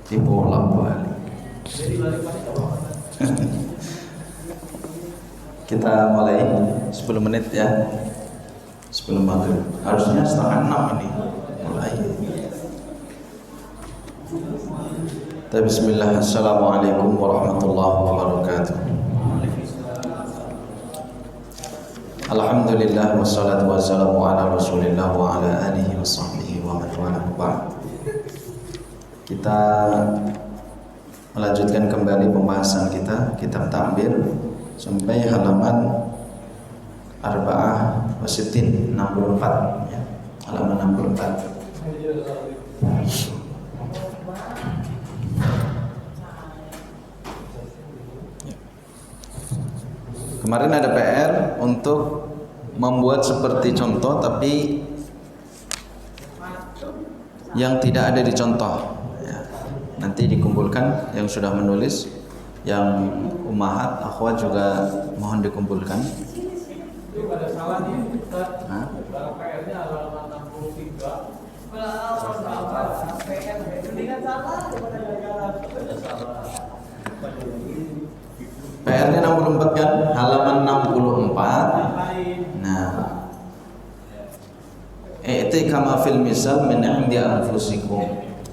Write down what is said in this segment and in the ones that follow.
Dibolak-balik. Kita mulai 10 menit ya. 10 maghrib. Harusnya setengah 6 ini mulai. Bismillah. Assalamualaikum warahmatullahi wabarakatuh. Alhamdulillah wassalatu wassalamu ala Rasulillah wa ala alihi wa sahbihi wa man wala. Kita melanjutkan kembali pembahasan kita kitab Ta'bir sampai halaman Arba'ah wa Sittin 64 ya. Halaman 64. Kemarin ada PR untuk membuat seperti contoh tapi yang tidak ada di contoh ya. Nanti dikumpulkan yang sudah menulis, yang ummahat, akhwat juga mohon dikumpulkan. Itu ada salah nih Ustaz. PR-nya halaman 63. PR-nya 64 kan? Halaman 64. Nah. I'ti kama fil misal min 'indi anfusikum.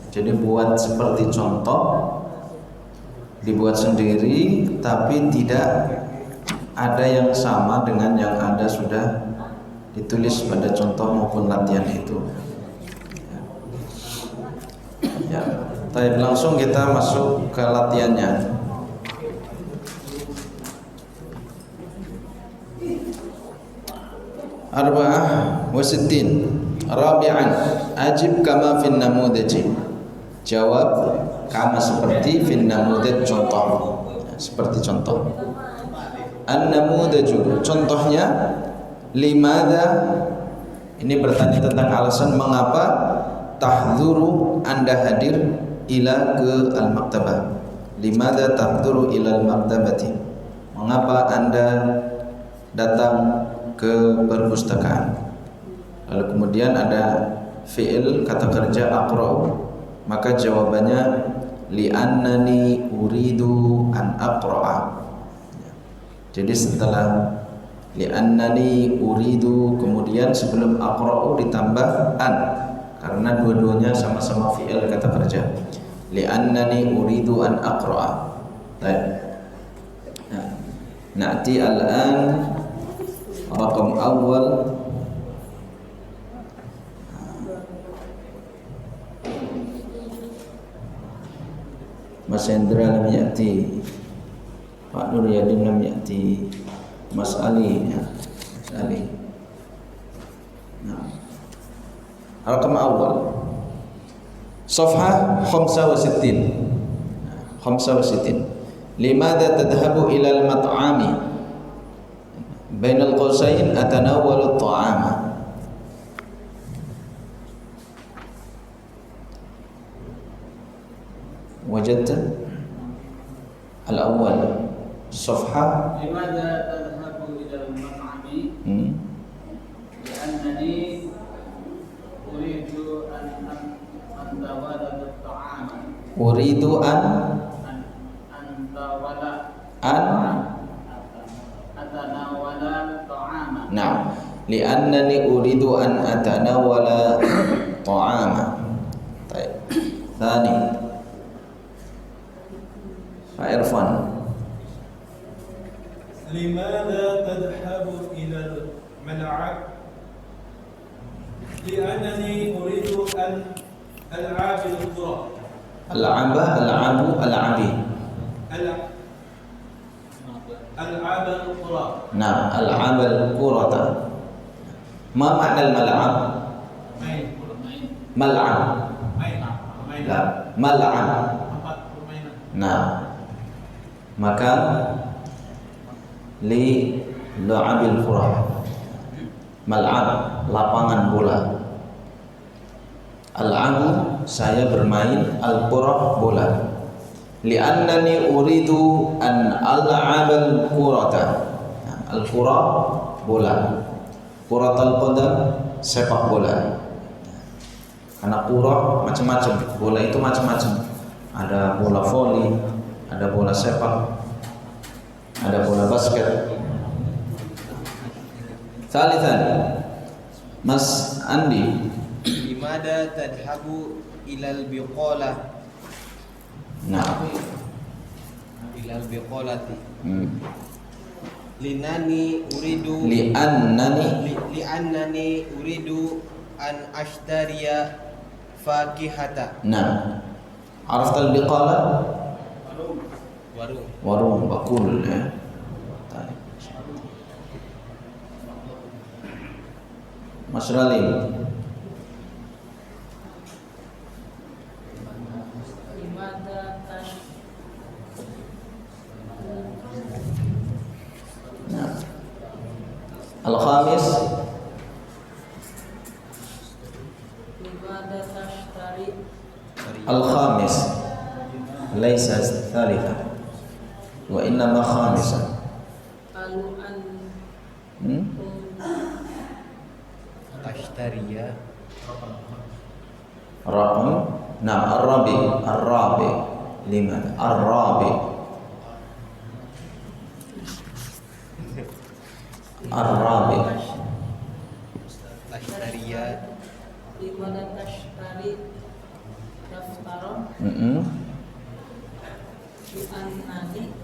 Jadi buat seperti contoh, dibuat sendiri tapi tidak ada yang sama dengan yang ada sudah ditulis pada contoh maupun latihan itu. Ya. Baik, langsung kita masuk ke latihannya. Arba'ah wa sittin. Rabi'an, ajib kama fin namudaji. Jawab kama seperti fin namudaj contoh. Seperti contoh. An-namudaju, contohnya limadha, ini bertanya tentang alasan mengapa tahdhuru Anda hadir ila ke al-maktabah. Limadha tahdhuru ila al-maktabati. Mengapa Anda datang ke perpustakaan. Lalu kemudian ada fi'il kata kerja aqra'u, maka jawabannya li'annani uridu an aqra'a. Jadi setelah li'annani uridu kemudian sebelum aqra'u ditambah an, karena dua-duanya sama-sama fi'il kata kerja. Li'annani uridu an aqra'a. Baik. Nah, na'ti al-an raqam awal Mas Hendra lam ya'ti, Pak Nur Yadin lam ya'ti, Mas Ali ya. Mas Ali. Nah. Raqam awal Safhah 65. 65. Limadha tadhhabu ila al-mat'ami bainal qausain atanawwalu at-ta'ama. Wajadta al-awwal safha Limadha tadhhabu ila al-mat'ami li'annani uridu an antawala at-ta'ama. uridu an antawala an atanawala ta'ama. Nah, li'annani uridu an atanawala ta'ama. Baik. Tsani Pak Irfan. Limadha tadhhabu ila al-mal'ab? Li'annani uridu an al'ab al-qura. Al-'aba, al-'abu, al-'abi. Al'ab al-qura. Nah, al-'aba al-qurata. Ma makna al-mal'ab? Main. Mal'ab. Main. La, mal'ab. Tempat permainan. Nah, maka li la'abil qura. Mal'ab, lapangan bola. Al-'abu, saya bermain, al-qura, bola. Li'annani uridu an al'abal qurata. Al-qura, bola. Quratal qadam, sepak bola. Karena kurah macam-macam, bola itu macam-macam. Ada bola voli, ada bola sepak, ada bola basket. Salisan, Mas Andi. Limada tadhabu ilal biqalah? Nah, Ilal biqalati. Liannani uridu an ashtariya fakihata. nah. Arafta al-biqala? Warung. Warung, bakul ya. Baik. Mas Ralim. Nah. Al-khamis. Al-khamis laisa thalitha wa innama khamisan. Ashtariya Raqam. Nah, ar-rabi. Liman ar-rabi. Ar-rabi. Ashtariya Limada tashtari daftaron li'annani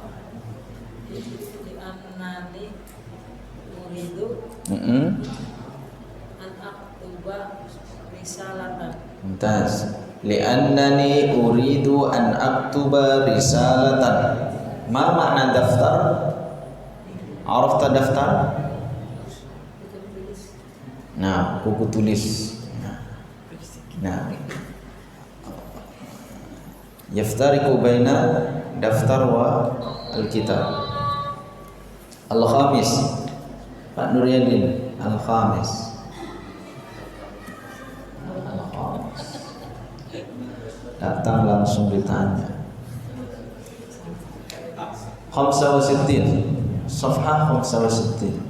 uridu an aktuba risalatan. Mumtaz. Li'annani uridu an aktuba risalatan. Ma makna daftar? Arafta daftar? Nah, buku tulis. Nah, yaftariqu baina daftar wa al-kitab. Al-khamis. Pak Nuryadin, al-khamis. Al-khamis. Datang langsung ditanya. Khamsa wa sittin. Safhah khamsa wa sittin.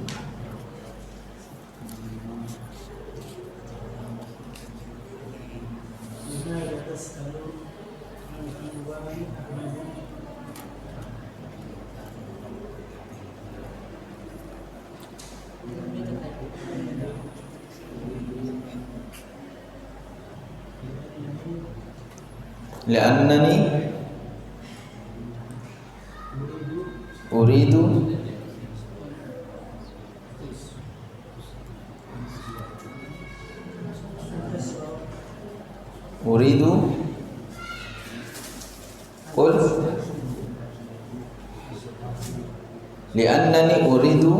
Li'annani uridu qul li'annani uridu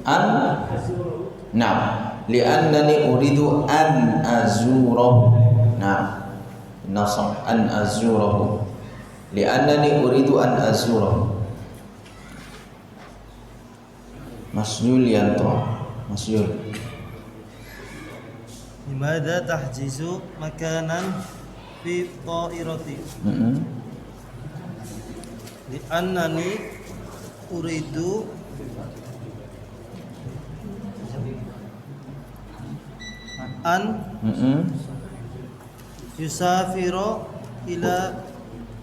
an na'am li'annani uridu an azurahu. Na'am, nasab an azurahu. Li'annani uridu an azurahu. Mas Yulianto, Mas Yul. Limada tahjizu makanan fi ta'irati? Li'annani uridu an yusafiro ila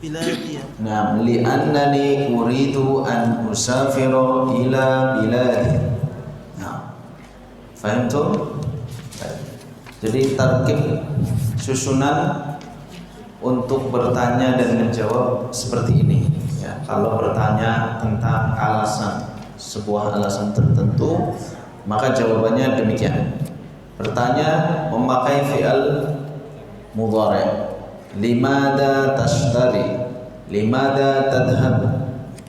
biladiya. Nah, li'annani uridu an usafiro ila biladi. Nah, faham tuh? Jadi tarkib susunan untuk bertanya dan menjawab seperti ini. Ya, kalau bertanya tentang alasan sebuah alasan tertentu, maka jawabannya demikian. Bertanya memakai fi'al mudhari'. Limada tashtari, limada tadhhab,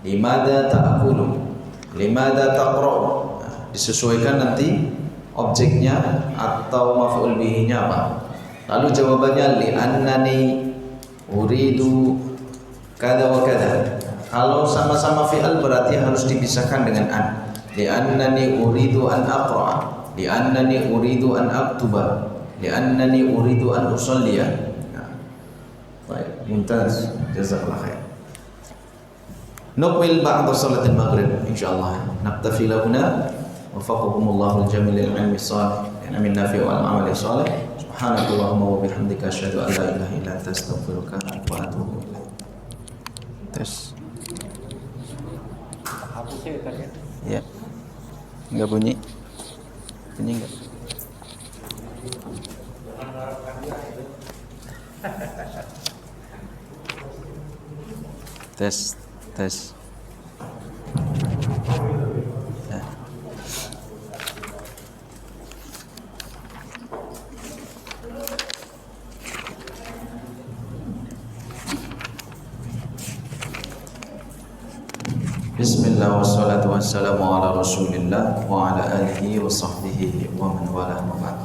limada ta'kulu, limada taqra'u. Nah, disesuaikan nanti objeknya atau maf'ul bihi-nya apa. Lalu jawabannya li'annani uridu kada wa kada. Kalau sama-sama fi'al berarti harus dipisahkan dengan an. Li'annani uridu an aqra'a, li'annani uridu an aktuba, li'annani uridu an usalliya. Baik, mumtaz. Jazakallah khair. Nukmil ba'da salatil maghrib insyaallah. Naktafi lahuna Wafaqakumullahu al-jamilil ilmi salih. Amin nafi wal amali salih. Subhanakallahumma wa bihamdika asyhadu an la ilaha illa anta astaghfiruka wa atubu ilaik. Tes. Hapusnya kan ya? Ya. Enggak bunyi. Bunyi enggak? Tes. Ya. Bismillah wassalatu wassalamu ala rasulillah wa ala alihi wa sahbihi wa man wala ma ba'd.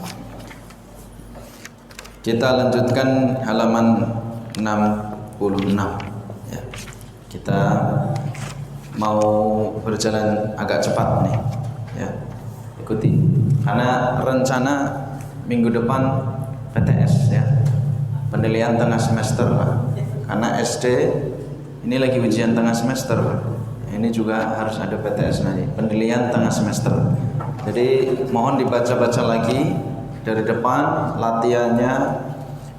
Kita lanjutkan halaman 66 ya. Kita mau berjalan agak cepat nih ya. Ikuti karena rencana minggu depan PTS ya. Penilaian tengah semester lah. Karena SD ini lagi ujian tengah semester. Ini juga harus ada PTS nanti, penilaian tengah semester. Jadi mohon dibaca-baca lagi dari depan, latihannya,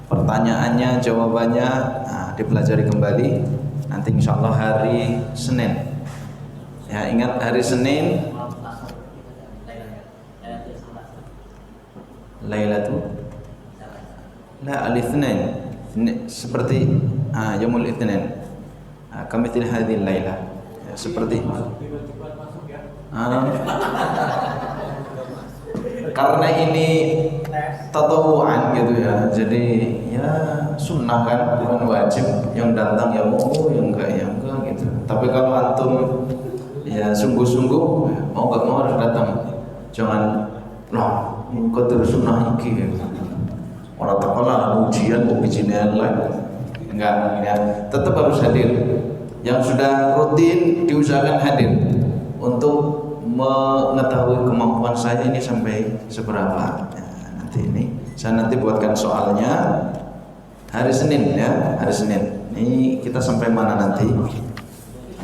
pertanyaannya, jawabannya, dipelajari kembali. Nanti insya Allah hari Senin. Ya ingat hari Senin. Lailatul La al-Itsnain. Seperti Yaumul Itsnain. Kamithil hadhil lailah. Seperti karena ini tatawuan gitu ya, jadi ya sunnah kan, bukan wajib. Yang datang ya mau, yang enggak gitu. Tapi kalau antum ya sungguh-sungguh mau nggak mau harus datang, jangan lah kau terus sunnah iki gitu. Orang taklah ujian kok bijinan lain, enggak ya, tetap harus hadir. Yang sudah rutin diusahakan hadir untuk mengetahui kemampuan saya ini sampai seberapa. Ya, saya nanti buatkan soalnya hari Senin ya, hari Senin. Ini kita sampai mana nanti?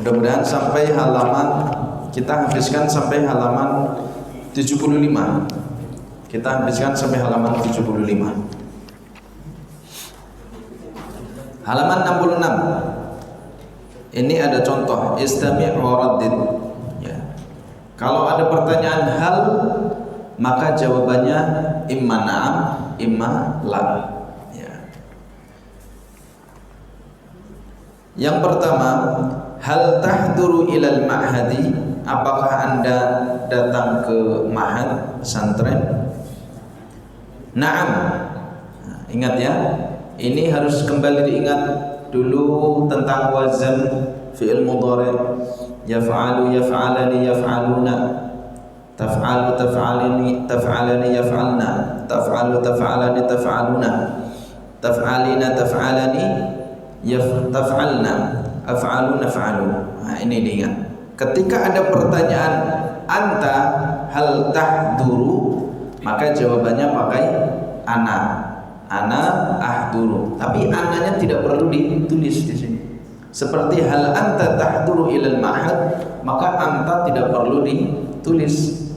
Mudah-mudahan sampai halaman, kita habiskan sampai halaman 75. Kita habiskan sampai halaman 75. Halaman 66. Ini ada contoh istami' wa raddid ya. Kalau ada pertanyaan hal maka jawabannya imma na'am imma la ya. Yang pertama, hal tahduru ilal ma'hadi, apakah Anda datang ke ma'had pesantren? Na'am. Nah, ingat ya, ini harus kembali diingat dulu tentang wazan fi'il mudhari', yaf'alu, yaf'alani, yaf'aluna, taf'alu, taf'alini, taf'alani, yaf'alna, taf'alu, taf'alani, taf'aluna, taf'alina, taf'alani, taf'alna, af'alu, naf'alu. Nah, ini diingat. Ketika ada pertanyaan anta hal tahduru, maka jawabannya pakai ana. Ana ahduru, tapi ananya tidak perlu ditulis di sini. Seperti hal anta tahduru ilal ma'had, maka anta tidak perlu ditulis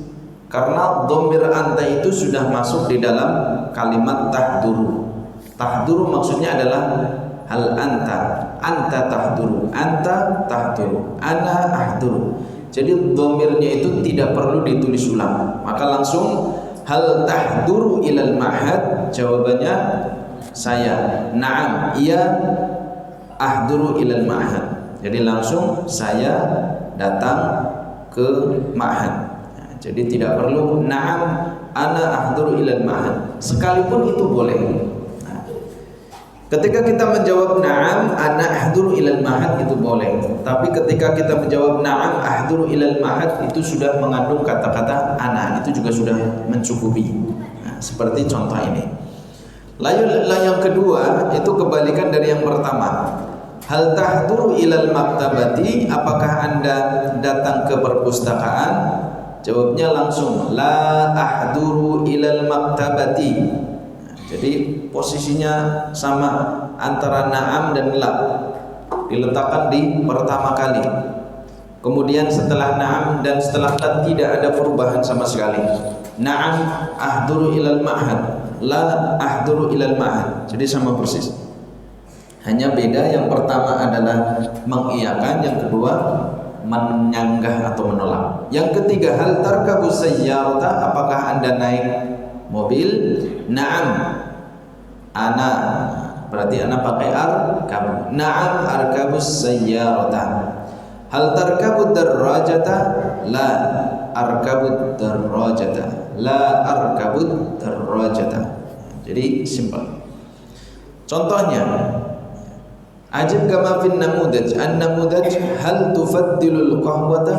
karena dhamir anta itu sudah masuk di dalam kalimat tahduru. Tahduru maksudnya adalah hal anta tahduru, anta tahduru, ana ahduru. Jadi dhamirnya itu tidak perlu ditulis ulang, maka langsung hal tahduru ilal ma'had, jawabannya saya. Na'am, iya ahduru ilal ma'had. Jadi langsung saya datang ke ma'had. Nah, jadi tidak perlu na'am ana ahduru ilal ma'had. Sekalipun itu boleh. Nah, ketika kita menjawab na'am ana ahduru ilal ma'had itu boleh. Tapi ketika kita menjawab na'am ahduru ilal ma'had itu sudah mengandung kata-kata ana, itu juga sudah mencukupi. Nah, seperti contoh ini. Lalu yang kedua itu kebalikan dari yang pertama. Hal tahduru ilal maktabati, apakah Anda datang ke perpustakaan? Jawabnya langsung la ahduru ilal maktabati. Nah, jadi posisinya sama antara na'am dan la, diletakkan di pertama kali. Kemudian setelah na'am dan setelah la tidak ada perubahan sama sekali. Na'am ahduru ilal ma'had, la ahduru ilal ma'had. Jadi sama persis. Hanya beda, yang pertama adalah mengiyakan, yang kedua menyanggah atau menolak. Yang ketiga, hal tarkabu sayyarata, apakah Anda naik mobil? Na'am. Ana, berarti ana pakai arkabu. Na'am arkabus sayyarata. Hal tarkabud darrajata? La arkabud darrajata. La arkabud darrajata. Jadi simpel. Contohnya, ajib kama fin namudaj. An-namudaj hal tufaddilul qahwata?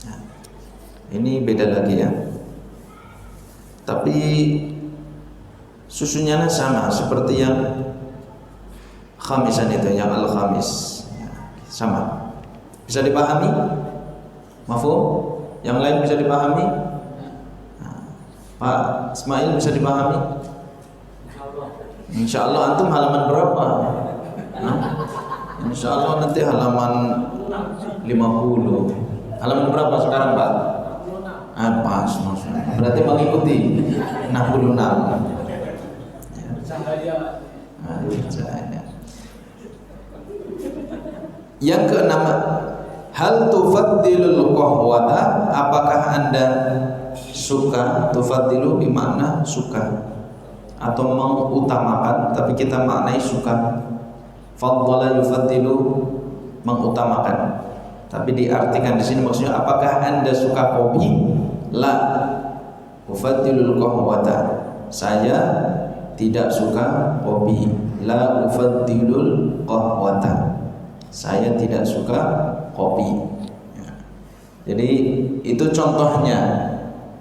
Nah, ini beda lagi ya. Tapi susunnya sama seperti yang khamisan itu, yang al-khamis. Sama. Bisa dipahami? Mafhum? Yang lain bisa dipahami? Nah, Pak Ismail bisa dipahami? Insya Allah antum halaman berapa? Nah, Insya Allah nanti halaman 50. Halaman berapa sekarang Pak? Pas, maksudnya. Berarti mengikuti 66. Yang keenam, hal tufaddilul qahwata, apakah Anda suka? Tufaddilu bermakna suka atau mengutamakan, tapi kita maknai suka. Faddala yufaddilu, mengutamakan. Tapi diartikan di sini maksudnya apakah Anda suka kopi? La ufaddilul qahwata, saya tidak suka kopi. La ufaddilul qahwata, saya tidak suka kopi. Jadi itu contohnya.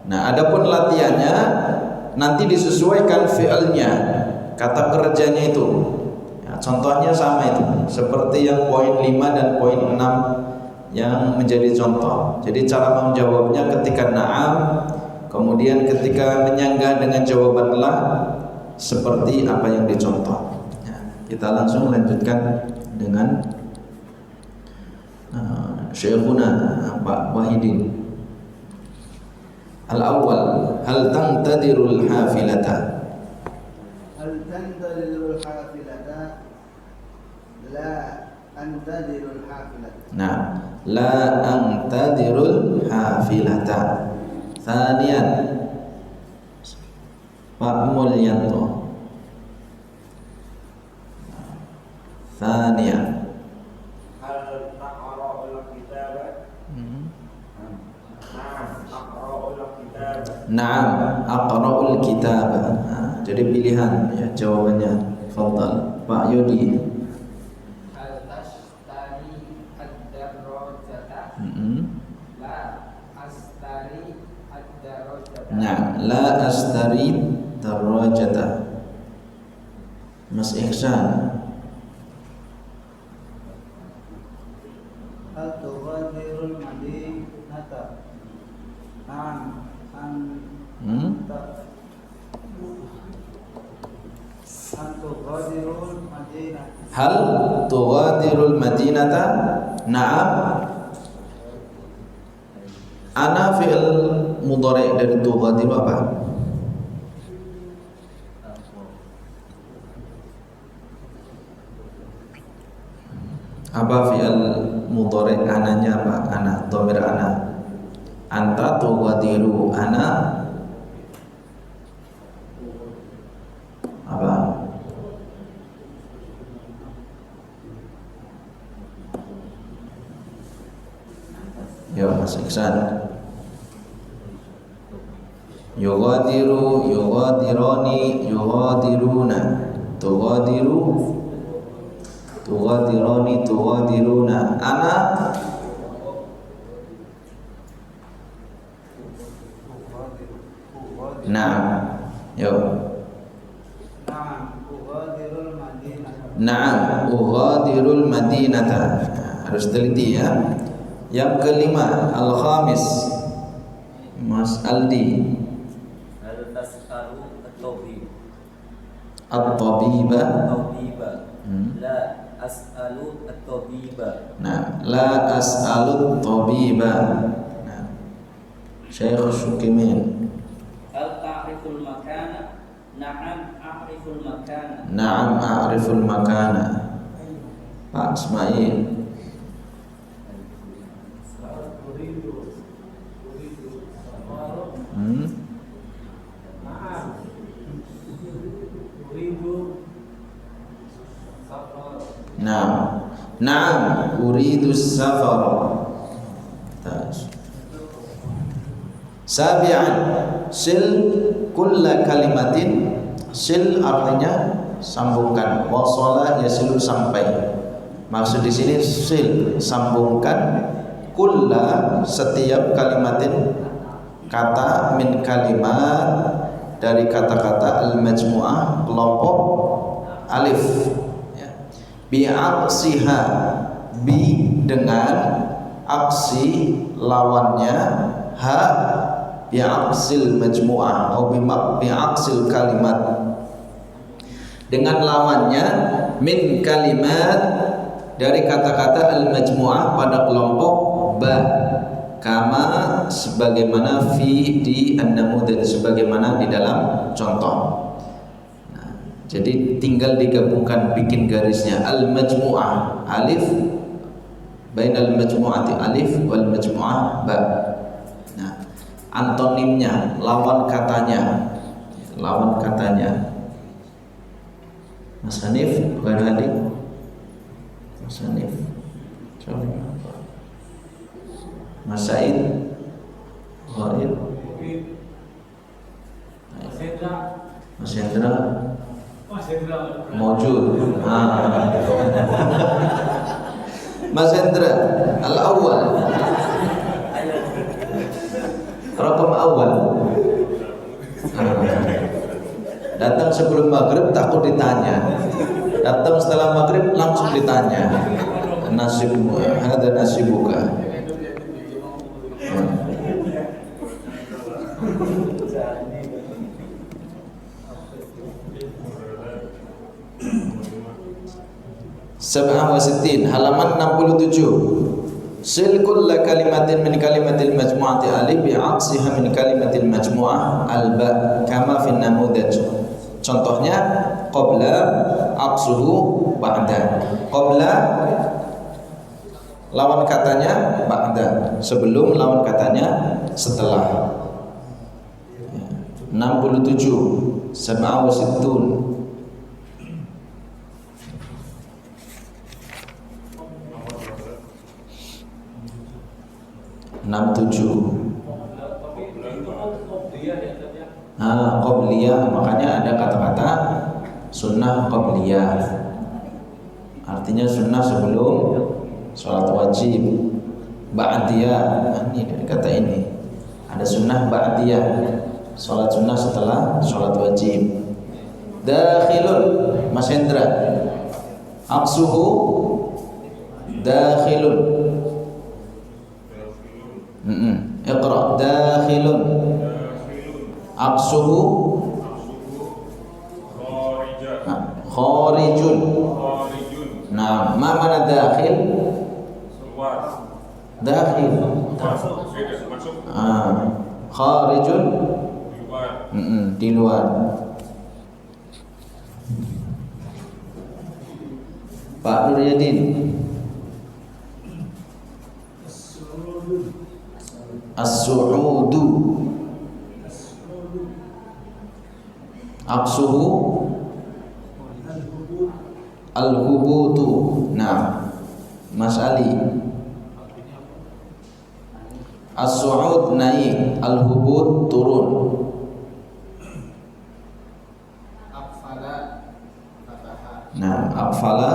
Nah, adapun latihannya nanti disesuaikan fi'ilnya, kata kerjanya itu. Ya, contohnya sama itu, seperti yang poin 5 dan poin 6 yang menjadi contoh. Jadi cara menjawabnya ketika na'am, kemudian ketika menyanggah dengan jawaban la, seperti apa yang dicontoh. Ya, kita langsung lanjutkan dengan Syekhuna Pak Wahidin. Al-awwal, hal tantadirul hafilata? Hal tantadirul hafilata? La antadirul hafilata. Nah, la antadirul hafilata. Thaniyan, Pak Mulyanto. Thaniyan, na'am aqra'ul kitab. Nah, jadi pilihan ya jawabannya. Fadhal Pak Yodi. Hal tashtari ad-darrajata? La astari ad-darrajata. Nah, la astari darrajata. Mas Ihsan. Hal tughadirul madinata? Na'am tughadirul madinah. Hal tughadirul madinata? Na'am. Ana fi'il mudhari' dari tughadiru apa? Apa fi'il mudhari' ananya apa? Ana, dhamir ana. Anta tughadiru, ana apa? Ya Mas Iksan. Yughadiru, yughadirani, yughadiruna. Tughadiru, tughadirani, tughadiruna. Ana Naam. Yo. Na'am ughadirul madinata. Naam ughadirul madinata. Harus teliti ya. Yang kelima, al-khamis, Mas Aldi. Hal tasaru at-tabib? At-tabiba. Tabiba. La as'alu at-tabiba. Nah, la as'alut tabiba. Nah, Syekh Syukimin. Hal ta'riful makana? Na'am a'riful makana. Na'am a'riful makana. Pak Ismail. Naam, uridu safar. Sabi'an, sil kulla kalimatin. Sil artinya sambungkan. Wasala yasilu sampai. Maksud di sini sil sambungkan kulla setiap kalimatin kata min kalimat dari kata-kata al-majmu'ah kelompok alif. Bi'aksiha, bi dengan aksi lawannya, ha bi'aksil majmu'ah atau bi'aksil kalimat dengan lawannya, min kalimat dari kata-kata al-majmu'ah pada kelompok ba, kama sebagaimana fi di an-namudz, sebagaimana di dalam contoh. Jadi tinggal digabungkan, bikin garisnya al-majmu'ah alif bainal majmu'ati alif wal majmu'ah ba. Nah, antonimnya, lawan katanya. Lawan katanya. Mas Hanif, Bang Hadi. Mas Hanif. Mas Said. Ghaib. Mas Hendra. Mawjud. Mas Hendra al-awwal. Rakam awal. Datang sebelum maghrib takut ditanya. Datang setelah maghrib langsung ditanya. Nasibmu, ada nasibuka. Sab'ah wa sittin, halaman 67. Sil kulla kalimatin min kalimatil majmu'ati alif bi'aksiha min kalimatil majmu'ah al-ba kama fin namudaj. Contohnya qabla aqsuhu ba'da. Qabla lawan katanya ba'da, sebelum lawan katanya setelah. 67 sab'ah wa sittun. Qabliyah, makanya ada kata-kata sunnah qabliyah. Artinya sunnah sebelum sholat wajib. Ba'diyah, ini dari kata ini. Ada sunnah ba'diyah, sholat sunnah setelah sholat wajib. Dakhilun, Mas Hendra. Aqsuhu dakhilun. Iqra dakhilun. Aqsuhu kharijun. Nah, ma mana dakhil? Dakhil. Kharijun di luar. Pak Nuryadin. As-su'udu. Aqsuhu al-hubutu. Nah, Mas Ali. As-su'ud naik, al-hubut turun. Nah, aqfala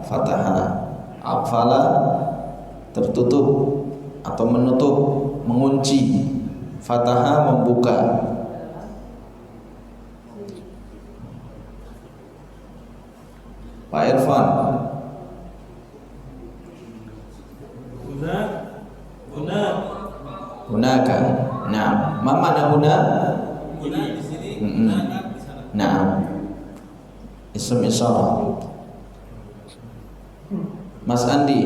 fataha. Aqfala tertutup atau menutup, mengunci. Fataha membuka. Pak Irfan. Hunaka. Nah, ma mana huna? Huna di sini, hunaka di sana. Nah, ism isyarah. Mas Andi.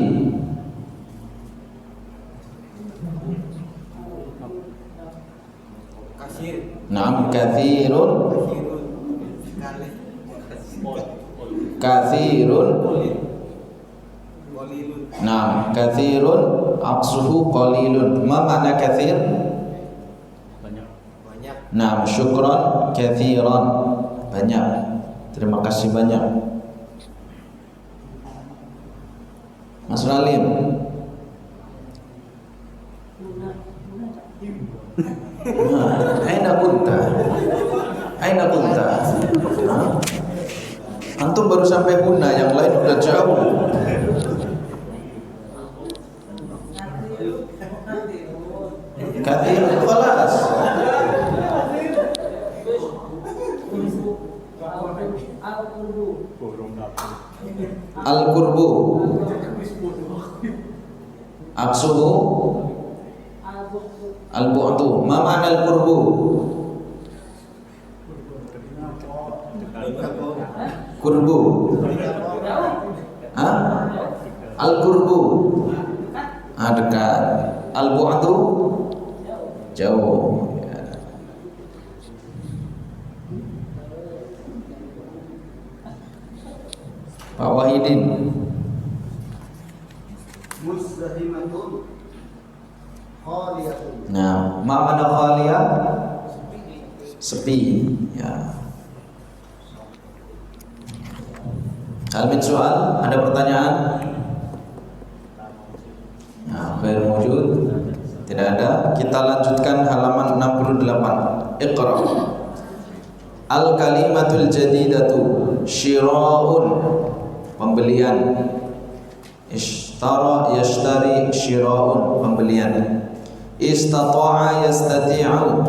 Kasir. Naam, kathirun. Kathirun. Qalilun. Naam, kathirun aqsuhu qalilun. Ma makna kathir? Banyak. Naam, syukran kathiran. Banyak. Terima kasih banyak. Mas Ralim. Aina kunta? Aina kunta? Antum baru sampai Huna, yang lain udah jauh. Kathirun khalas. Al-qurbu. Aqsuhu al-bu'du. Ma ma'na al-qurbu? Qurbu. Hah? Al-qurbu. Dekat. Al-bu'du jauh. Ya. Pak Wahidin. Muslimatun khaliyatun. Nah, ma mana khaliyah? Sepi. Ya. Hal min soal, ada pertanyaan? Nah, khair wujud. Tidak ada. Kita lanjutkan halaman 68. Iqra. Al kalimatul jadidatu syira'un, pembelian. Ishtara yashtari, syira'un, pembelian. Istata'a yastati'u,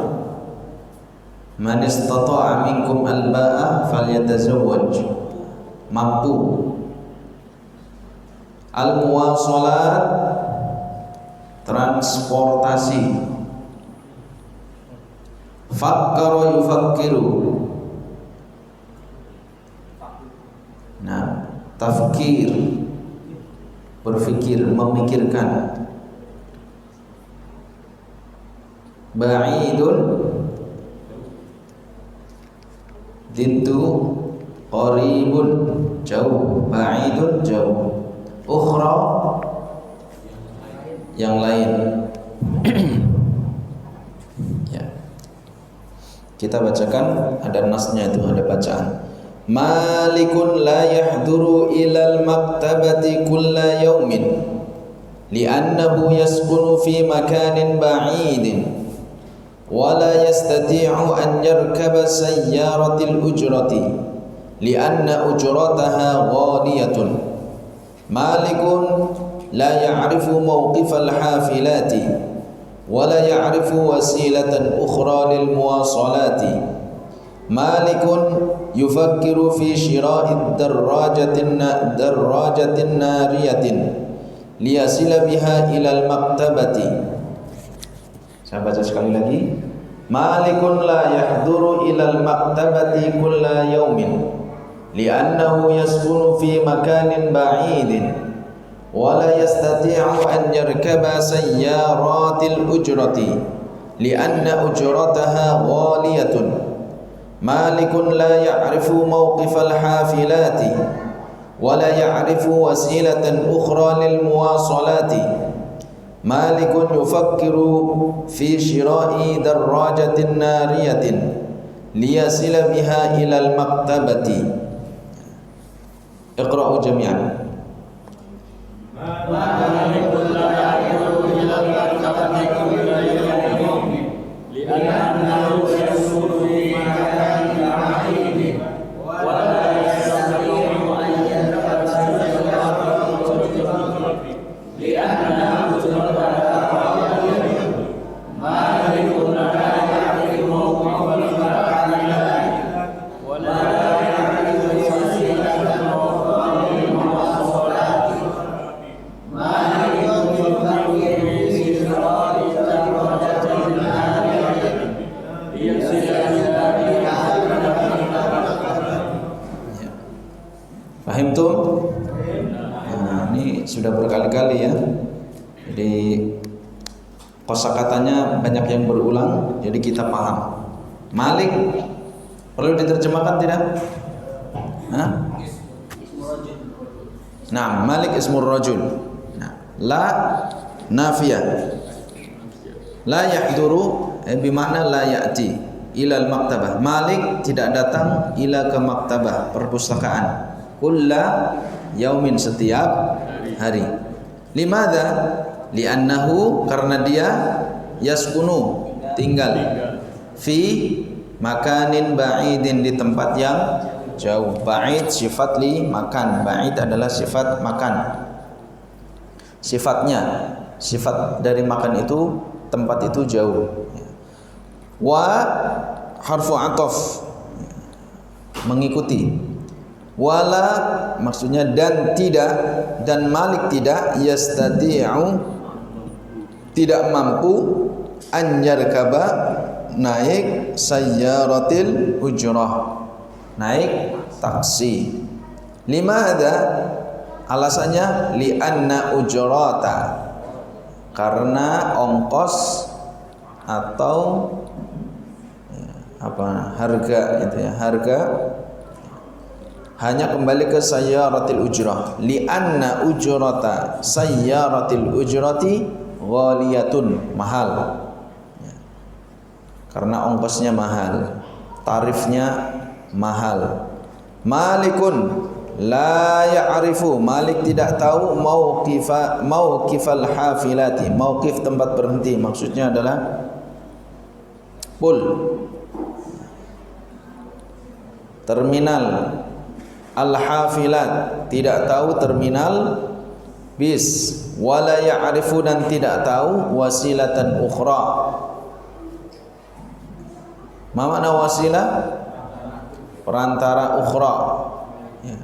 man istata'a minkum al-ba'a falyatazawwaj, mampu. Al-muwasalat, transportasi. Fakkara yufakkiru. Nah, tafkir, berfikir, memikirkan. Ba'idun diddu qaribun, jauh. Ba'idun jauh. Ukhra, yang lain. Ya. Kita bacakan, ada nasnya itu, ada bacaan. Malikun la yahduru ilal maktabati kulla yaumin li'annahu yaskunu fi makanin ba'idin wa la yastati'u an yarkaba sayyaratil ujrati li'anna ujrataha ghaliyatun. Malikun la ya'rifu mawqifal hafilati wa la ya'rifu wasilatan ukhra lil muwasalati. Malikun yufakkiru fi shira'i darrajatin nariyatin liyasila biha ilal maktabati. Saya baca sekali lagi. Malikun la yahduru ilal maktabati kulla yaumin li'annahu yaskunu fi makanin ba'idin wa la yastati'u an yarkaba sayyaratil ujrati li'anna ujrataha ghaliyatun. Malikun la ya'rifu mawqifal hafilati wa la ya'rifu wasilatan ukhra lil muwasalati. Malikun yufakkiru fi shira'i darrajatin nariyatin liyasila biha ilal maktabati. Iqra'u jami'an. Malikun la ya'rifu ilal maktabati kulla yawmin li'annahu yaskunu fi makanin ba'idin wa la yastati'u an yarkaba sayyaratil ujrati li'annahu ujrataha ghaliyatun. Malikun la ya'rifu mawqifal hafilati wa la ya'rifu wasilatan ukhra lil muwasalati. Malikun yufakkiru fi shira'i darrajatin nariyatin liyasila biha Fahim tuh? Nah, ini sudah berkali-kali ya. Jadi kosakatanya banyak yang berulang, jadi kita paham. Malik perlu diterjemahkan tidak? Hah? Nah, Malik ismur rajul. Nah, la nafiyah. La yahduru bermakna la ya'ti ilal maktabah. Malik tidak datang ila ke maktabah, perpustakaan. Kulla yaumin, setiap hari. Limadha? Li'annahu, karena dia yaskunu, tinggal fi makanin ba'idin, di tempat yang jauh. Ba'id sifat li makan. Ba'id adalah sifat makan. Sifatnya, sifat dari makan itu tempat itu jauh. Wa harfu atof, mengikuti. Wala maksudnya dan tidak, dan Malik tidak, yastati'u, tidak mampu, an yarkaba, naik sayyaratil ujrah, naik taksi. Limadha? Alasannya li'anna ujrata, karena ongkos atau harga itu ya, harga hanya kembali ke sayyaratil ujrah. Li'anna ujrata sayyaratil ujrati ghaliyatun, mahal ya. Karena ongkosnya mahal, tarifnya mahal. Malikun la ya'rifu, Malik tidak tahu mauqifal hafilati. Mauqif tempat berhenti, maksudnya adalah pul, terminal. Al-hafilat, tidak tahu terminal bis. Wala ya'rifu, dan tidak tahu wasilatan ukhra. Ma makna wasilah? Perantara ukhra ya,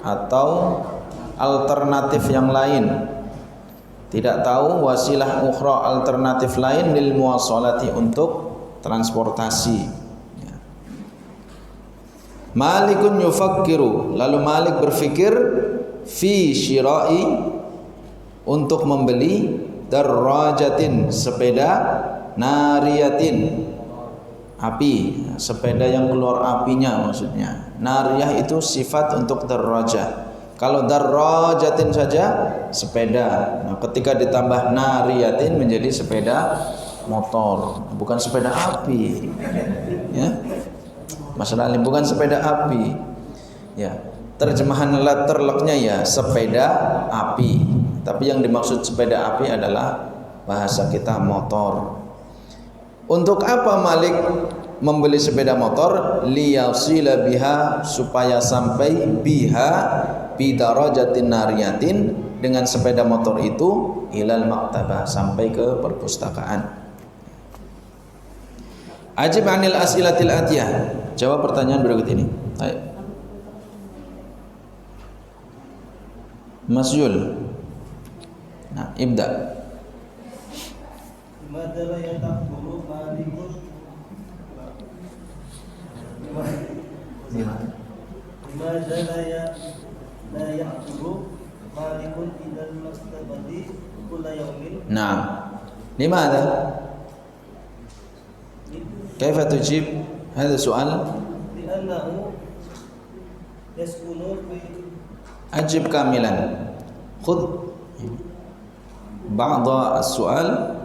atau alternatif yang lain. Tidak tahu wasilah ukhra, alternatif lain lil muwasalati, untuk transportasi. Malikun yufakkiru, lalu Malik berfikir fi syira'i, untuk membeli darrajatin, sepeda nariyatin, api, sepeda yang keluar apinya maksudnya. Nariyah itu sifat untuk darrajah. Kalau darrajatin saja sepeda. Nah, ketika ditambah nariyatin menjadi sepeda motor, bukan sepeda api. Ya. Masalah ini bukan sepeda api. Ya, terjemahan terleknya ya sepeda api. Tapi yang dimaksud sepeda api adalah bahasa kita motor. Untuk apa Malik membeli sepeda motor? Liyasila biha, supaya sampai biha bidarajatin nariyatin, dengan sepeda motor itu ilal maktabah, sampai ke perpustakaan. Ajib anil as'ilatil atiyah, jawab pertanyaan berikut ini. Ayo. Mas Yul. Nah, ibda. Limadha la yataqulu Malikun? Limadha la ya'turu Malikun ilal maktabati kulla yawmin? Nah, limadha? Kaifa tujib hadha soal? Li'annahu yaskunu fi. Ajib kamilan. Khudh ba'da as-su'al.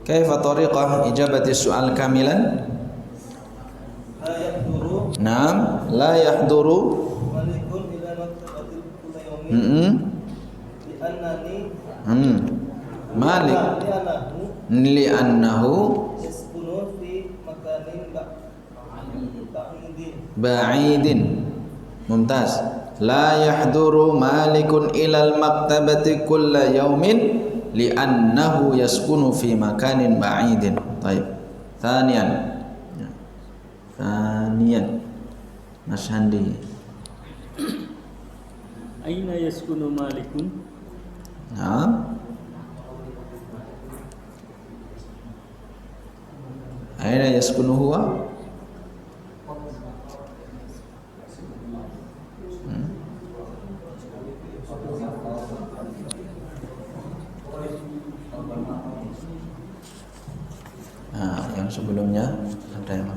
Kaifa tariqah ijabati as-su'al kamilan? La yahduru Naam, la yahduru. Malikun ila maktabati kulla yawmin. Li'annani Malik li'annahu li'annahu yaskunu fi makanin ba'idin. Mumtaz. La yahduru Malikun ilal maktabati kulla yaumin li'annahu yaskunu fi makanin ba'idin. Baik. Thaniyan. Mas Handi. Aina yaskunu Malikun? Nah. Aina yaskunu huwa? Nah, yang sebelumnya ada yang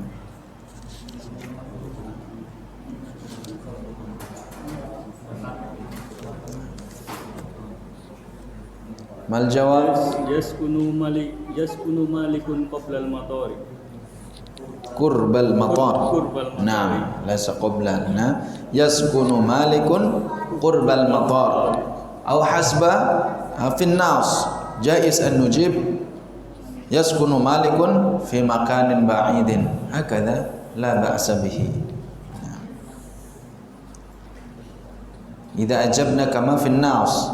mal jawab Yaskunu malikun qabla al-matari. Qurbal matar. Qurbal matar. Naam, laysa qabla. Nah, yaskunu malikun qurbal matar. Aw hasba fi an-nas. Jaiz an nujib yaskunu malikun fi makanin ba'idin. Hakadha la ba'sa bihi. Idza ajabna kama fi an-nas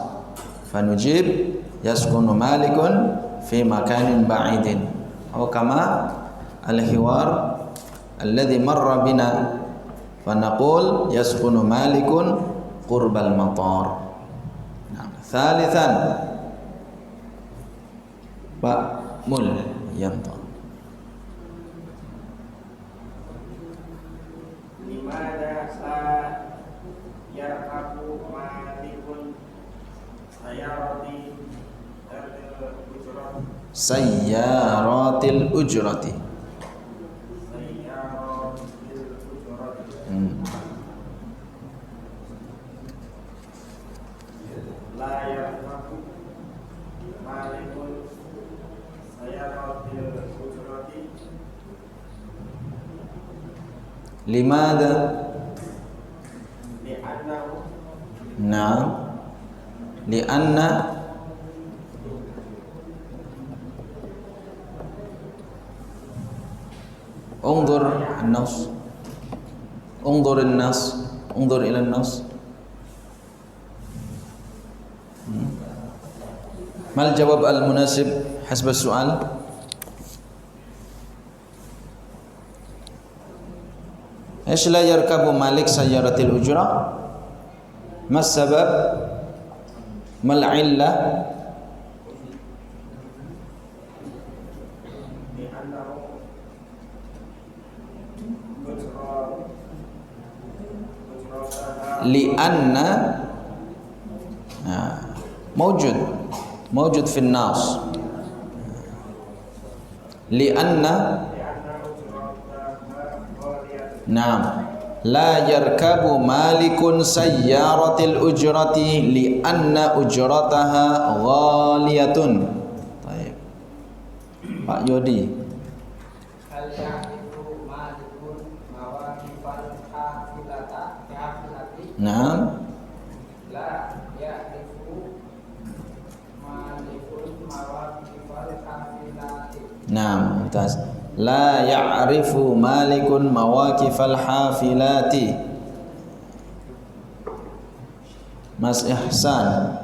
fanujib yaskunu malikun fi makanin ba'idin. Aw kama al-hiwar alladhi marra bina fanaqul yaskunu malikun qurbal matar. Nah, thalithan Pak Mul Yanto. Limada sa yarkabu malikun sayarati al-ujrat Sayyaratil ujrati. la yarkabu malikun sayaratil ujrati Limada? li'annahu Naam. Lianna انظر النص انظر النص انظر إلى النص. ما الجواب المناسب حسب السؤال؟ إيش لا يركب مالك سيارة الأجرة؟ ما السبب؟ ما العلة؟ li'anna موجود في النص li'anna نعم لا يركب مالك سيارة الأجرة لأن أجرتها غالية. طيب Pak Yodi. Hal ya'rifu malikun mawaqifal hafilati. Naam. La ya'rifu malikun mawaqifal hafilati. Naam, mumtaz. La ya'rifu malikun mawaqifal hafilati. Mas Ihsan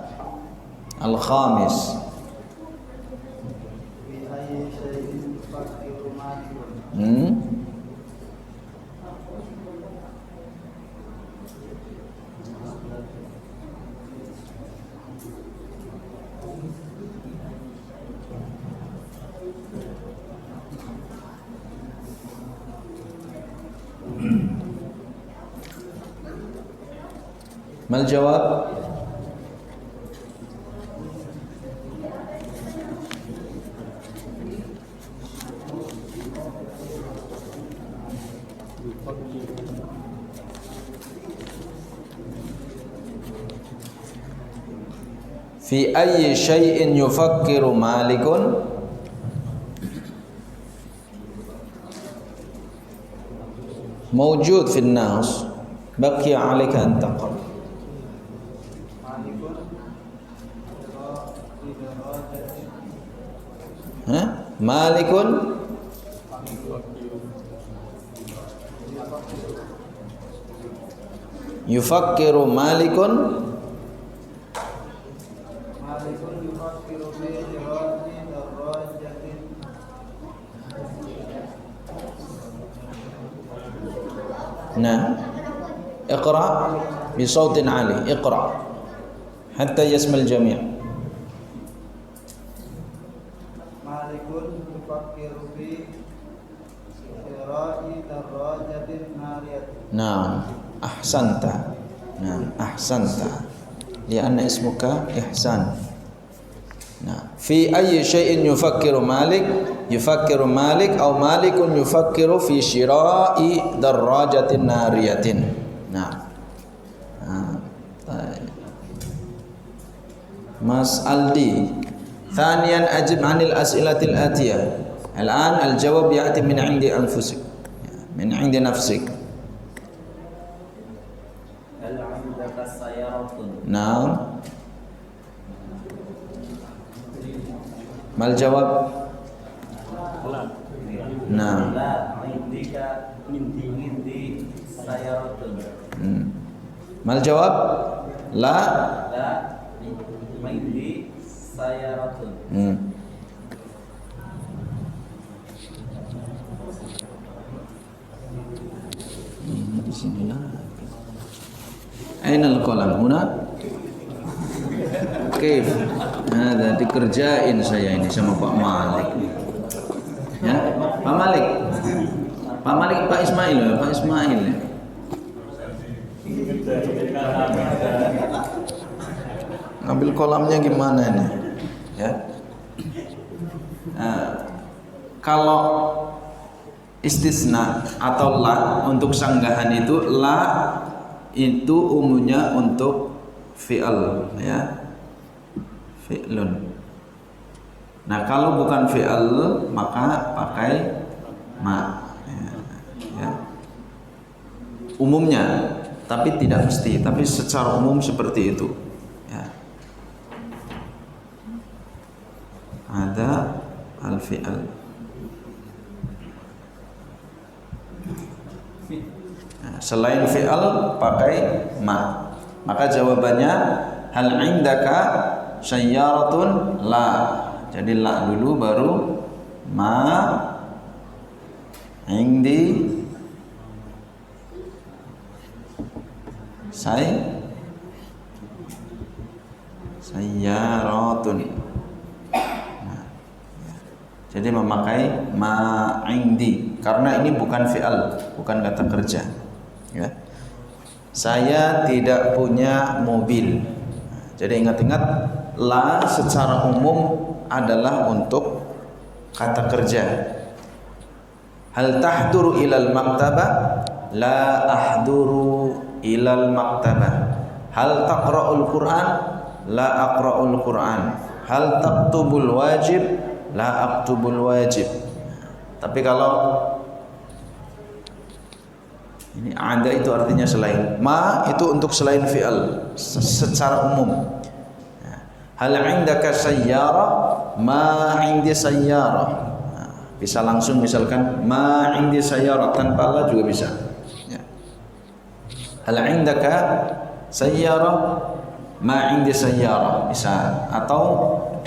Al-Khamis. Mal jawab? Fi ayyi syai'in yufakkiru malikun? Mawjud fi an-nas. Baqiya 'alaika an taqra. Malikun yufakkiru malikun yufakkiru fi iradi darajatin. Nah, اقرأ بصوت عالي. اقرأ حتى يسمع الجميع. Malikun yufakkiru fi syira'i darrajatin nariyatin. Nah, ahsanta. Nah, ahsanta. Lianna ismuka ihsan. Nah, fi ayyi syai'in yufakkiru Malik? Yufakkiru Malik atau Malikun yufakkiru fi syira'i darrajatin nariyatin. Nah. Mas Aldi, thaniyan ajib 'anil as'ilatil atiyah. Al-an al-jawab ya'ti min 'indi anfusik. Min 'indi nafsik. Hal 'indaka sayaratun? Naam. Mal jawab? Naam. La 'indika indi sayaratun. Mal jawab? La. La 'indi sayaratun. Di sini lah. Aina al-qalam huna? Kaif? Ada dikerjain saya ini sama Pak Malik. Ya, Pak Malik. Pak Malik, Pak Ismail ya, Pak Ismail ya. Ngambil kolamnya gimana ini? Ya. Nah, kalau istisna atau la untuk sanggahan itu, la itu umumnya untuk fi'al ya, fi'lun. Nah kalau bukan fi'al maka pakai ma ya. Umumnya, tapi tidak mesti, tapi secara umum seperti itu ya. Ada al-fi'al. Selain fi'al pakai ma. Maka jawabannya hal indaka sayyaratun la. Jadi la dulu baru ma indi sayyaratun. Nah, jadi memakai ma indi karena ini bukan fi'al, bukan kata kerja. Ya. Saya tidak punya mobil. Jadi ingat-ingat, la secara umum adalah untuk kata kerja. Hal tahduru ilal maktabah? La ahduru ilal maktabah. Hal taqra'ul Qur'an? La aqra'ul Qur'an. Hal taktubul wajib? La aktubul wajib. Tapi kalau ini ada itu artinya selain. Ma itu untuk selain fi'al secara umum. Hal indaka sayyarah? Ma indi sayyarah. Bisa langsung misalkan ma indi sayyarah tanpa la juga bisa. Hal indaka sayyarah? Ma indi sayyarah bisa. Atau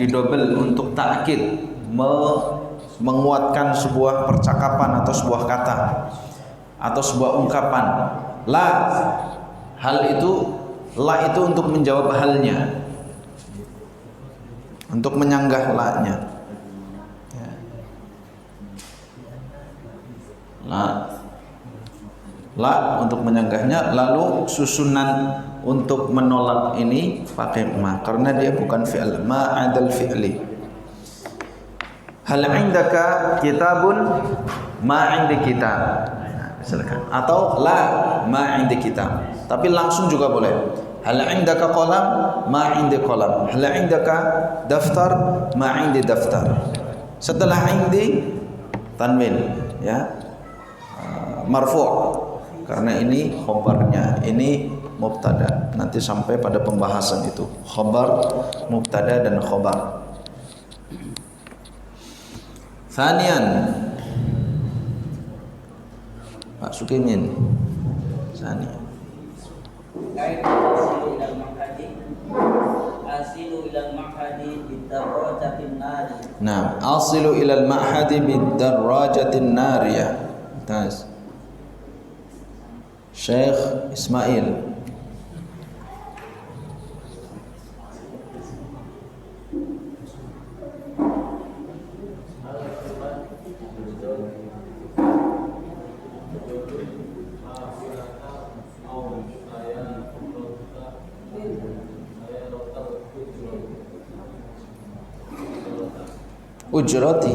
didobel untuk ta'kid, menguatkan sebuah percakapan atau sebuah kata atau sebuah ungkapan. La, hal itu, la itu untuk menjawab halnya, untuk menyanggah la-nya. La untuk menyanggahnya, lalu susunan untuk menolak ini pakai ma karena dia bukan fi'al. Ma adal fi'li. Hal indaka kitabun? Ma indi kitab. Silakan. Atau la ma indi kitab. Tapi langsung juga boleh. Hal indaka qalam? Ma indi qalam. Hal indaka daftar? Ma indi daftar. Setelah indi tanwin ya. Marfu' karena ini khabarnya, ini mubtada. Nanti sampai pada pembahasan itu. Khabar, mubtada dan khabar. Thaniyan, Pak Sukimin. Thaniyan. Asilu ilal ma'hadi bidarrajatin nariyah. Nah, asilu ilal ma'hadi bidarrajatin nariyah. Tas. Syekh Ismail. ujrati.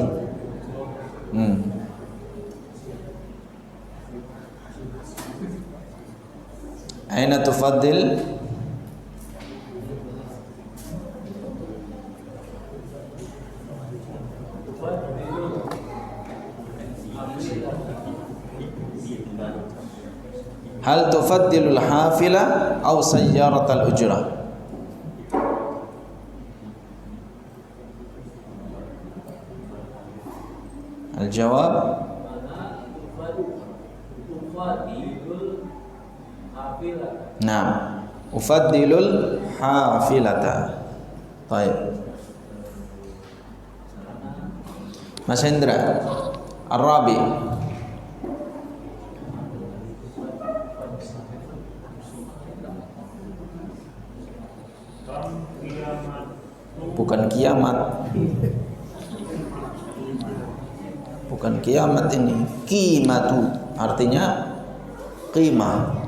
Aina tufaddil? Hal tufaddilul hafila aw sayyaratal ujrah? Al-jawab Naam, ufaddilul hafilata. Baik. Mas Hendra, Ar-Rabi. Bukan kiamat. Bukan kiamat ini. Qimatu artinya qimah,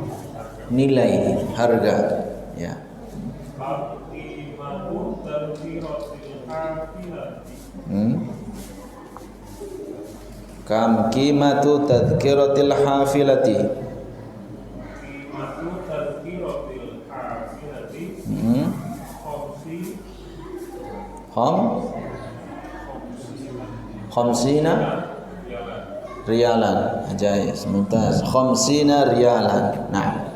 nilai, harga, ya. Kam qimatu tadhkiratil hafilati. Khamsina riyalan. Jais, mumtaz. Khamsina riyalan. Nah.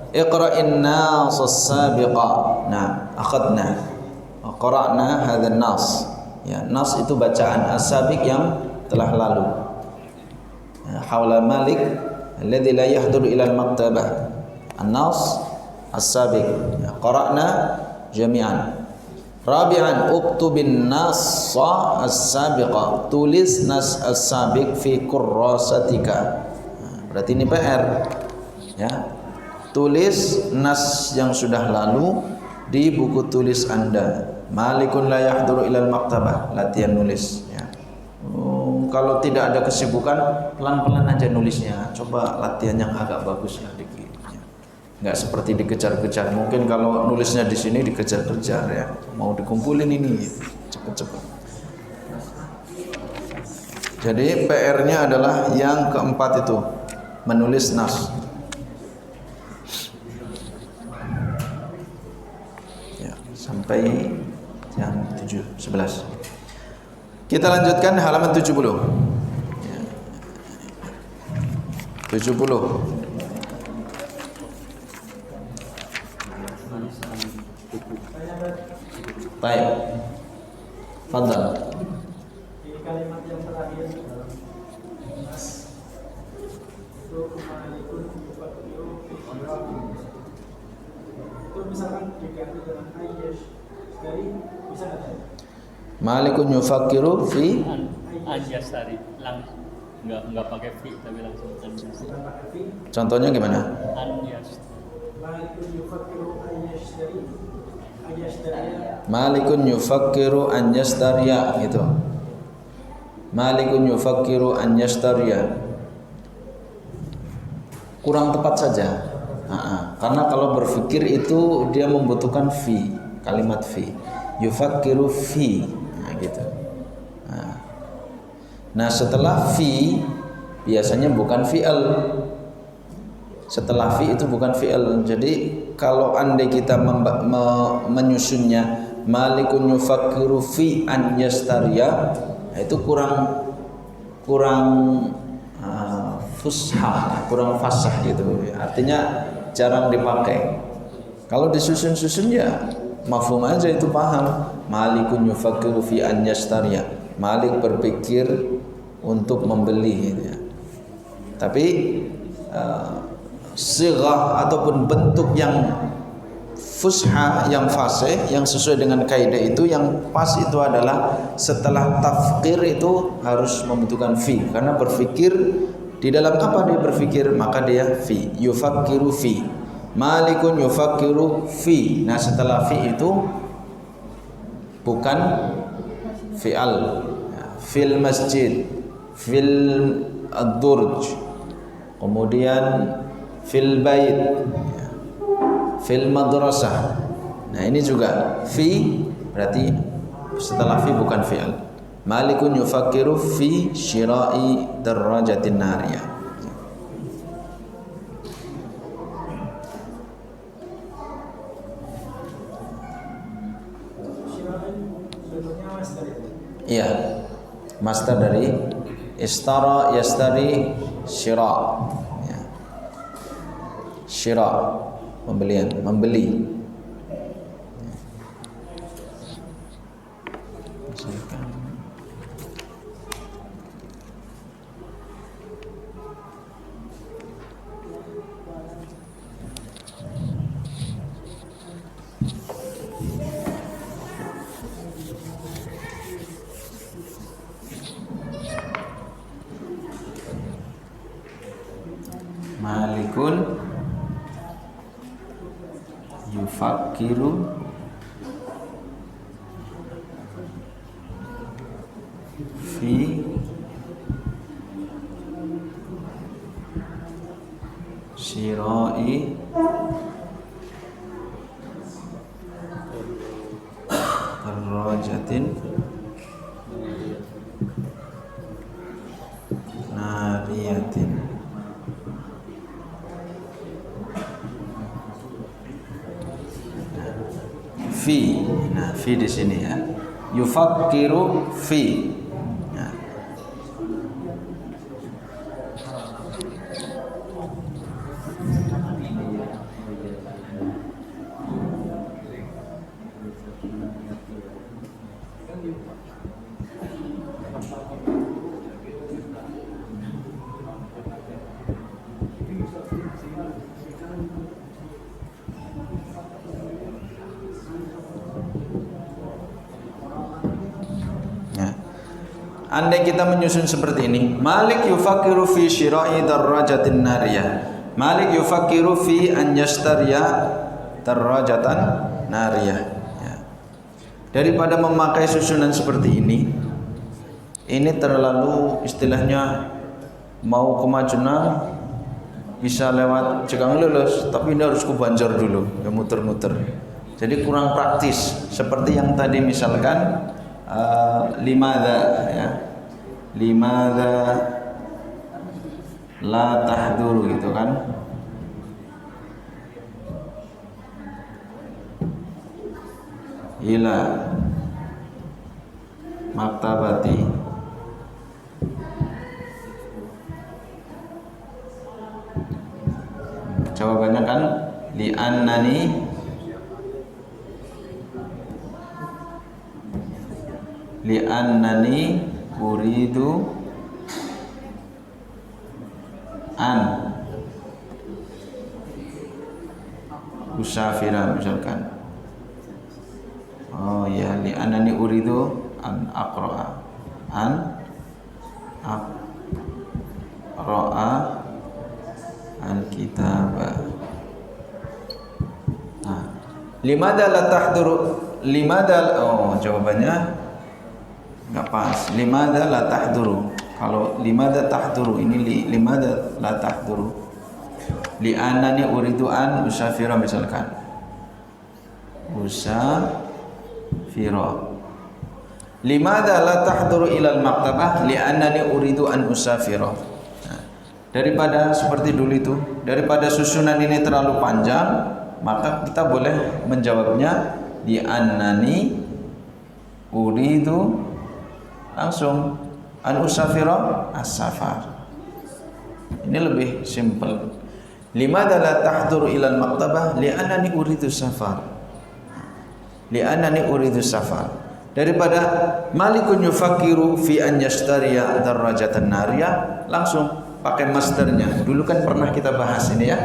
Iqra'in nas as-sabiqa. Nah, akhadna. Qara'na hadzal nas. Ya, nas itu bacaan as-sabiq yang telah lalu. Haula Malik alladzi la yahduru ila al-maktabah. An-nas as-sabiq. Ya, qara'na jami'an. Rabi'an uktubin nassa as-sabiqa. Tulis nas as-sabiq fi kurrasatika. Berarti ini PR. Ya. Tulis nas yang sudah lalu di buku tulis Anda. Malikun la yahduru ilal maktabah. Latihan nulis, ya. Kalau tidak ada kesibukan, pelan-pelan aja nulisnya. Coba latihan yang agak bagus ya dikit. Nggak seperti dikejar-kejar. Mungkin kalau nulisnya di sini dikejar-kejar, ya. Mau dikumpulin ini cepet-cepet. Jadi PR-nya adalah yang keempat itu, menulis nas. Ya, sampai jam 7.11. Kita lanjutkan halaman 70. Ya. 70. Baik. Fadhal. Ini kalimat yang terakhir dalam nas itu malikun yufakiru fi amrihim. Itu misalkan diganti dengan ayyash dari bisa nggak? Malikun yufakiru fi Anjasari langsung enggak pakai fi tapi langsung anjasari. Contohnya gimana? Anjas. Malikun yufakiru ayyash dari Malikun yufakkiru an yastariya, gitu. Malikun yufakkiru an yastariya. Kurang tepat saja. Karena kalau berpikir itu dia membutuhkan fi, kalimat fi. Yufakkiru fi, nah, gitu. Nah, setelah fi biasanya bukan fi'al. Setelah fi itu bukan fi'al. Jadi kalau andai kita menyusunnya malikun yufakkiru fi an yastariya, itu kurang fusha, kurang fasah gitu. Artinya jarang dipakai. Kalau disusun-susun ya mafhum aja, itu paham. Malikun yufakkiru fi an yastariya. Malik berpikir untuk membeli, gitu ya. Tapi sighah ataupun bentuk yang fusha, yang fasih, yang sesuai dengan kaidah itu, yang pas itu adalah setelah tafkir itu harus membutuhkan fi, karena berpikir di dalam apa dia berpikir, maka dia fi. Yufakkiru fi, malikun yufakkiru fi. Nah, setelah fi itu bukan fi'al. Fil masjid, fil ad-durj, kemudian fil bait, fil madrasah. Nah, ini juga fi, berarti setelah fi bukan fi'al. Malikun yufakkiru fi syira'i darrajatin nariyah. Iya, master dari istara yastari syira. Ya. Syira, pembelian, membeli. Malikun yufakkiru fi syira'i darrajatin nariyatin. Fi, nah fi di sini ya. Yufakkiru fi. Nah. Andai kita menyusun seperti ini, Malik yufakkiru fi syira'i darrajatin nariyah. Malik yufakkiru fi an yastariya darrajatan nariyah. Ya. Daripada memakai susunan seperti ini terlalu istilahnya mau ke Majuna bisa lewat Jegang Lulus, tapi ini harus ke Banjar dulu, ya muter-muter. Jadi kurang praktis. Seperti yang tadi misalkan limadha ya, limadha la tahduru gitu kan. Ila maktabati jawabannya kan li'annani uridu an usafira misalkan. Oh ya, li'annani uridu an aqra'a al-kitaba. Nah, limadha la tahduru, limadha, oh jawabannya enggak pas. Limadha la tahduru. Kalau limadha tahduru ini limadha la tahduru. Li'annani uridu an usafira misalkan. Usafira. Limadha la tahduru ilal maktabah? Li'annani uridu an usafira. Nah, daripada seperti dulu itu, daripada susunan ini terlalu panjang, maka kita boleh menjawabnya li'annani uridu langsung an usafira as-safar. Ini lebih simple. Limadha la tahduru ilal maktabah? Li'annani uridu safar. Li'annani uridu safar. Daripada malikun yufakkiru fi an yashtariya darrajatan nariyah, langsung pakai masdarnya. Dulu kan pernah kita bahas ini ya.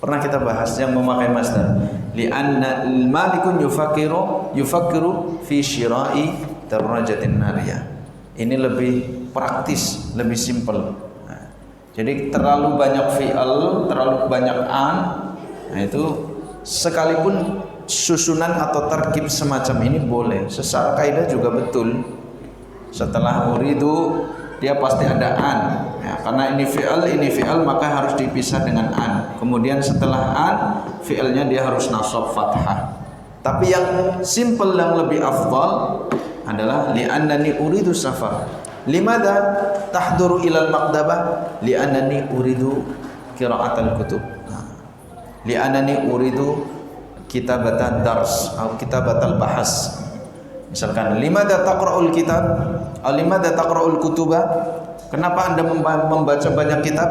Pernah kita bahas yang memakai masdar. Li'anna malikun yufakkiru fi syira'i darrajatin nariyah. Ini lebih praktis, lebih simple. Nah, jadi terlalu banyak fi'al, terlalu banyak an, nah itu sekalipun susunan atau terkib semacam ini boleh. Secara kaidah juga betul. Setelah uridu dia pasti ada an. Ya, karena ini fi'al maka harus dipisah dengan an. Kemudian setelah an, fi'alnya dia harus nasab fathah. Tapi yang simple yang lebih afdal adalah li'annani uridu safar. Limadha tahduru ilal maktabah? Li'annani uridu qira'atal kutub. Li'annani uridu kitabatal dars atau kitabatal bahas. Misalkan limadha taqra'ul kitab atau limadha taqra'ul kutuba? Kenapa Anda membaca banyak kitab?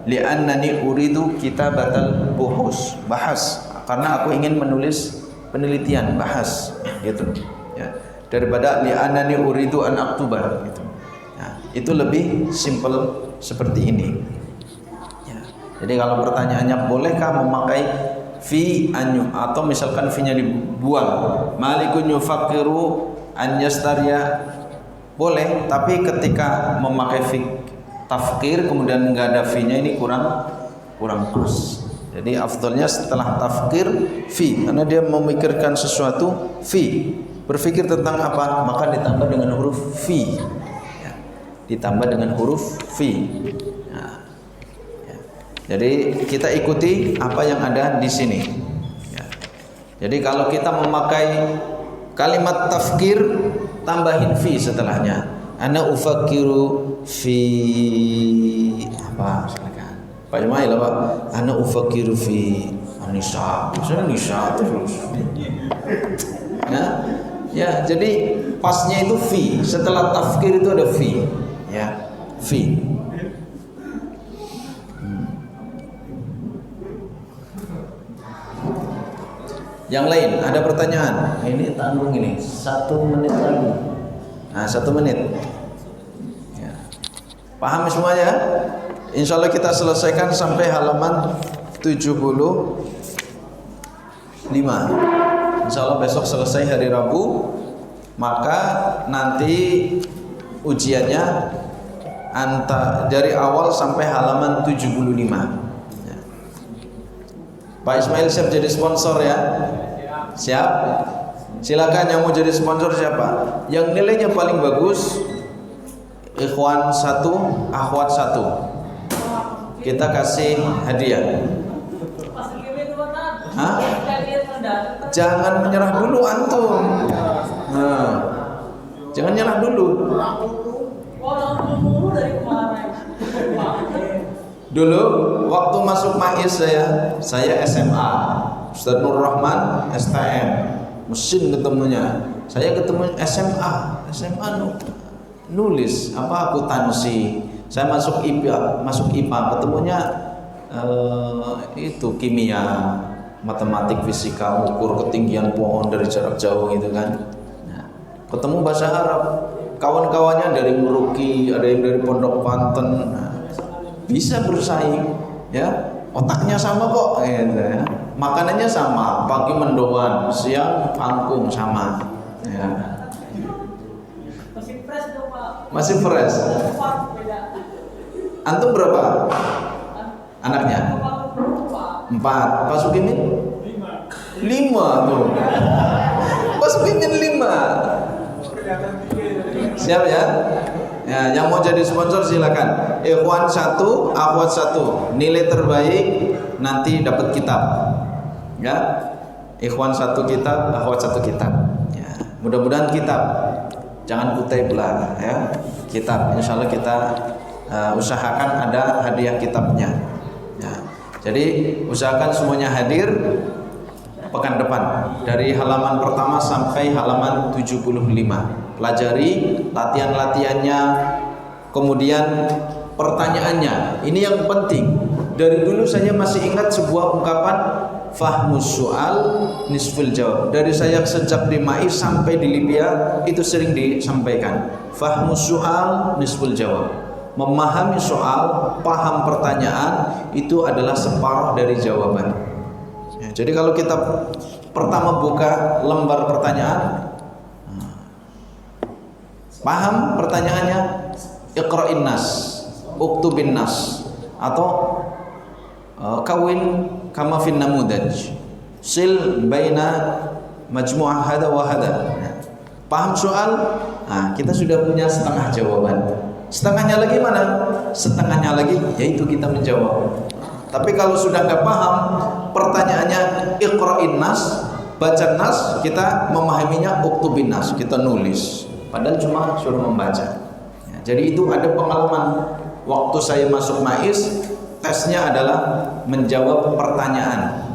Li'annani uridu kitabatal buhus, bahas. Karena aku ingin menulis penelitian, bahas gitu ya. Daripada li'annani uridu an aktuba gitu. Ya, itu lebih simple seperti ini. Ya. Jadi kalau pertanyaannya bolehkah memakai fi anyu atau misalkan fi-nya dibuang, malikun yufakiru an yastariya, boleh, tapi ketika memakai fi tafkir kemudian enggak ada fi-nya ini kurang pas. Jadi afdalnya setelah tafkir fi, karena dia memikirkan sesuatu fi, berpikir tentang apa, maka ditambah dengan huruf fi ya. Ditambah dengan huruf fi ya. Ya. Jadi kita ikuti apa yang ada di sini ya. Jadi kalau kita memakai kalimat tafkir, tambahin fi setelahnya. Ana ufakiru fi apa misalkan Pak Jemail apa? Ana ufakiru fi Nisa. Misalnya Nisa terus. Ya, jadi pasnya itu fi. Setelah tafkir itu ada fi. Ya, fi. Yang lain ada pertanyaan? Ini tanggung ini 1 menit lagi. Nah, 1 menit. Ya. Paham semuanya? Insya Allah kita selesaikan sampai halaman 75. Insya Allah besok selesai hari Rabu. Maka nanti ujiannya dari awal sampai halaman 75 ya. Pak Ismail siap jadi sponsor ya? Siap? Silakan yang mau jadi sponsor siapa? Yang nilainya paling bagus, ikhwan 1, akhwat 1, kita kasih hadiah. Hah? Jangan menyerah dulu antum. Nah, jangan nyerah dulu. Dulu waktu masuk MAIS saya SMA, Ustaz Nur Rahman STM, mesin ketemunya. Saya ketemu SMA nulis apa akuntansi. Saya masuk IPA ketemunya itu kimia, matematik, fisika, ukur ketinggian pohon dari jarak jauh gitu kan. Nah, ketemu bahasa Arab, kawan-kawannya dari Merauke, ada yang dari Pondok Banten. Nah, bisa bersaing ya, otaknya sama kok gitu ya. Makanannya sama, pagi mendoan, siang pangkung sama ya. Masih fresh. Antum berapa anaknya? 4. Pak Sukimin? 5 tuh. Pak Sukimin 5. Siap ya? Ya, yang mau jadi sponsor silakan. Ikhwan 1, akhwat 1. Nilai terbaik nanti dapat kitab. Ya. Ikhwan 1 kitab, akhwat 1 kitab. Ya, mudah-mudahan kitab. Jangan kutip lah ya. Kitab. Insyaallah kita usahakan ada hadiah kitabnya ya. Jadi usahakan semuanya hadir pekan depan dari halaman pertama sampai halaman 75. Pelajari latihan-latihannya, kemudian pertanyaannya. Ini yang penting. Dari dulu saya masih ingat sebuah ungkapan fahmus soal nisful jawab. Dari saya sejak di MAIS sampai di Libya itu sering disampaikan. Fahmus soal nisful jawab. Memahami soal, paham pertanyaan itu adalah separuh dari jawaban ya, jadi kalau kita pertama buka lembar pertanyaan, paham pertanyaannya, iqra'in nas, uktubin nas, atau kawin kama fin namudaj, sil baina majmu'ah hada wa hada. Paham soal, nah, kita sudah punya setengah jawaban. Setengahnya lagi mana? Setengahnya lagi yaitu kita menjawab. Tapi kalau sudah nggak paham pertanyaannya, iqra'in nas, baca nas, kita memahaminya uktubin nas, kita nulis. padahal cuma suruh membaca. Ya, jadi itu ada pengalaman waktu saya masuk MAIS, tesnya adalah menjawab pertanyaan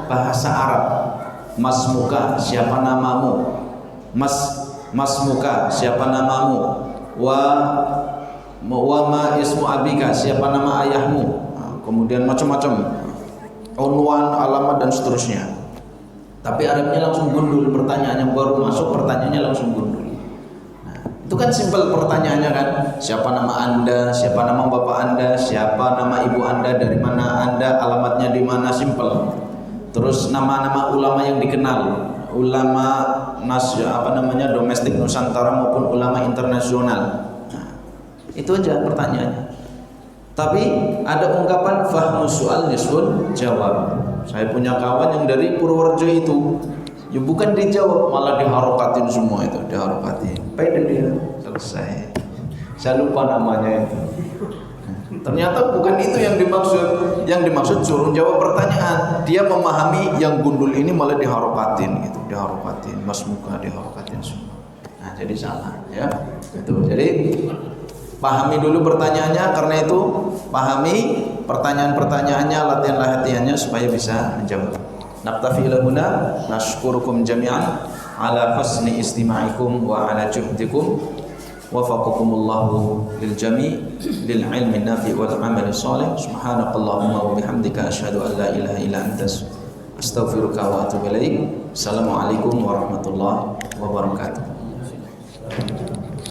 bahasa Arab. Mas muka, siapa namamu? Mas muka, siapa namamu? Wa ma ismu abika, siapa nama ayahmu? Nah, kemudian macam-macam, unwan, alamat dan seterusnya. Tapi Arabnya langsung gundul, pertanyaannya baru masuk, pertanyaannya langsung gundul. Nah, itu kan simpel pertanyaannya kan, siapa nama Anda, siapa nama bapak Anda, siapa nama ibu Anda, dari mana Anda, alamatnya di mana, simpel. Terus nama-nama ulama yang dikenal, ulama domestik Nusantara maupun ulama internasional. Nah, itu aja pertanyaannya. Tapi ada ungkapan fahmu soal nisfun jawab. Saya punya kawan yang dari Purworejo itu, ya bukan dijawab malah diharokatin semua itu, diharokatin. Pede dia, selesai. Saya lupa namanya itu. Ternyata bukan itu yang dimaksud. Yang dimaksud suruh jawab pertanyaan. Dia memahami yang gundul ini malah diharokatin gitu, diharokatin, mas muka diharokatin semua. Nah, jadi salah ya. Itu. Jadi pahami dulu pertanyaannya, karena itu pahami pertanyaan-pertanyaannya, latihan-latihannya supaya bisa menjawab. Naktafi ila huna, nashkurukum jami'an ala husni istima'ikum wa ala juhdikum. Wafaqakumullahu lil jami' lil ilmi nafi' wal amali salih. Subhanakallahumma wa bihamdika asyhadu an la ilaha illa anta astaghfiruka wa atubu ilaik. Assalamualaikum warahmatullahi wabarakatuh.